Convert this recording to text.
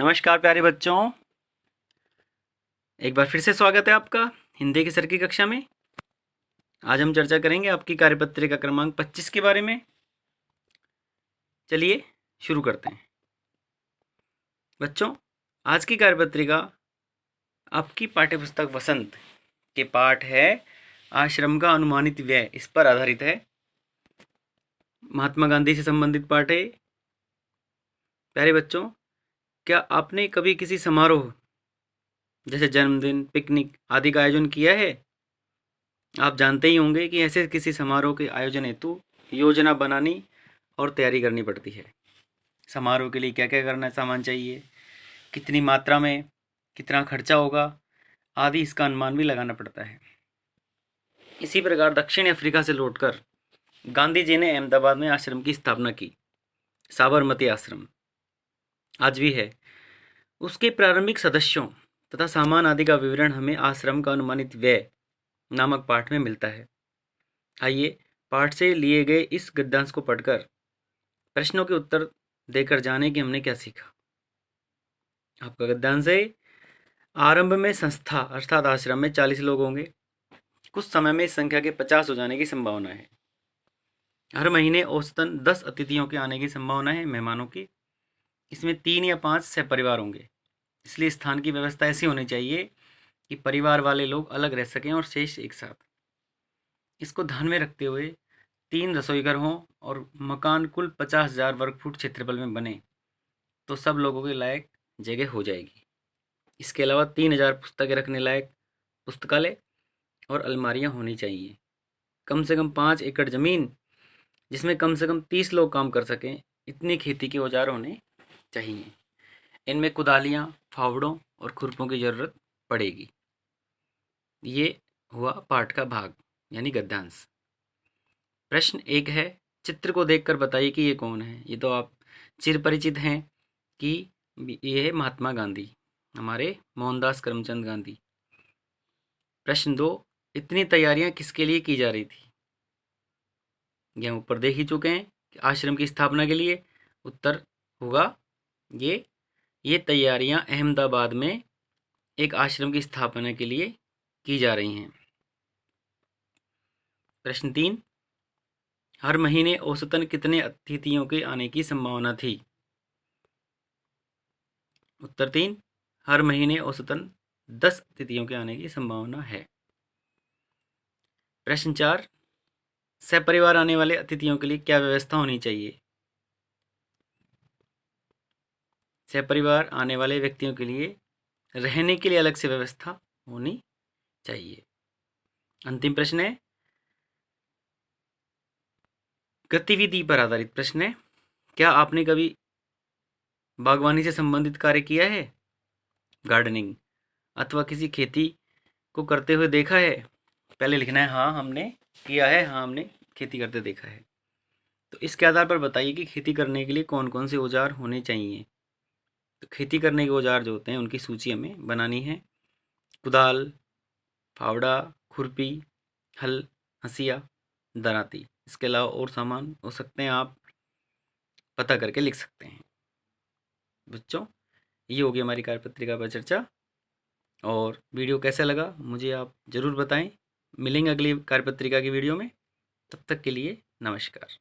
नमस्कार प्यारे बच्चों, एक बार फिर से स्वागत है आपका हिंदी की सर की कक्षा में। आज हम चर्चा करेंगे आपकी कार्यपत्रिका क्रमांक 25 के बारे में। चलिए शुरू करते हैं। बच्चों, आज की कार्यपत्रिका आपकी पाठ्यपुस्तक वसंत के पाठ है आश्रम का अनुमानित व्यय, इस पर आधारित है। महात्मा गांधी से संबंधित पाठ है। प्यारे बच्चों, क्या आपने कभी किसी समारोह जैसे जन्मदिन, पिकनिक आदि का आयोजन किया है? आप जानते ही होंगे कि ऐसे किसी समारोह के आयोजन हेतु योजना बनानी और तैयारी करनी पड़ती है। समारोह के लिए क्या क्या करना सामान चाहिए, कितनी मात्रा में कितना खर्चा होगा आदि, इसका अनुमान भी लगाना पड़ता है। इसी प्रकार दक्षिण अफ्रीका से लौटकर गांधी जी ने अहमदाबाद में आश्रम की स्थापना की। साबरमती आश्रम आज भी है। उसके प्रारंभिक सदस्यों तथा सामान आदि का विवरण हमें आश्रम का अनुमानित व्यय नामक पाठ में मिलता है। आइए पाठ से लिए गए इस गद्यांश को पढ़कर प्रश्नों के उत्तर देकर जाने कि हमने क्या सीखा। आपका गद्यांश है, आरंभ में संस्था अर्थात आश्रम में 40 लोग होंगे। कुछ समय में इस संख्या के 50 हो जाने की संभावना है। हर महीने औसतन 10 अतिथियों के आने की संभावना है, मेहमानों की। इसमें 3 या 5 सहपरिवार होंगे, इसलिए स्थान की व्यवस्था ऐसी होनी चाहिए कि परिवार वाले लोग अलग रह सकें और शेष एक साथ। इसको ध्यान में रखते हुए 3 रसोई घर हों और मकान कुल 50,000 वर्ग फुट क्षेत्रफल में बने तो सब लोगों के लायक जगह हो जाएगी। इसके अलावा 3,000 पुस्तकें रखने लायक पुस्तकालय और अलमारियां होनी चाहिए। कम से कम 5 एकड़ ज़मीन जिसमें कम से कम 30 लोग काम कर सकें, इतनी खेती के औजार होने चाहिए। इनमें कुदालियाँ, फावड़ों और खुरपों की ज़रूरत पड़ेगी। ये हुआ पाठ का भाग यानी गद्यांश। प्रश्न 1 है, चित्र को देखकर बताइए कि ये कौन है। ये तो आप चिर परिचित हैं कि ये है महात्मा गांधी, हमारे मोहनदास करमचंद गांधी। प्रश्न 2, इतनी तैयारियां किसके लिए की जा रही थी? ये हम ऊपर देख ही चुके हैं कि आश्रम की स्थापना के लिए। उत्तर होगा ये तैयारियां अहमदाबाद में एक आश्रम की स्थापना के लिए की जा रही हैं। प्रश्न 3, हर महीने औसतन कितने अतिथियों के आने की संभावना थी? उत्तर 3, हर महीने औसतन 10 अतिथियों के आने की संभावना है। प्रश्न 4, सहपरिवार आने वाले अतिथियों के लिए क्या व्यवस्था होनी चाहिए? सहपरिवार आने वाले व्यक्तियों के लिए रहने के लिए अलग से व्यवस्था होनी चाहिए। अंतिम प्रश्न है, गतिविधि पर आधारित प्रश्न है, क्या आपने कभी बागवानी से संबंधित कार्य किया है, गार्डनिंग अथवा किसी खेती को करते हुए देखा है? पहले लिखना है हाँ हमने किया है, हाँ हमने खेती करते देखा है। तो इसके आधार पर बताइए कि खेती करने के लिए कौन कौन से औजार होने चाहिए। तो खेती करने के औजार जो होते हैं उनकी सूची हमें बनानी है। कुदाल, फावड़ा, खुरपी, हल, हंसिया, दराती। इसके अलावा और सामान हो सकते हैं, आप पता करके लिख सकते हैं। बच्चों, ये होगी हमारी कार्यपत्रिका पर चर्चा। और वीडियो कैसा लगा मुझे आप ज़रूर बताएं। मिलेंगे अगली कार्यपत्रिका की वीडियो में। तब तक के लिए नमस्कार।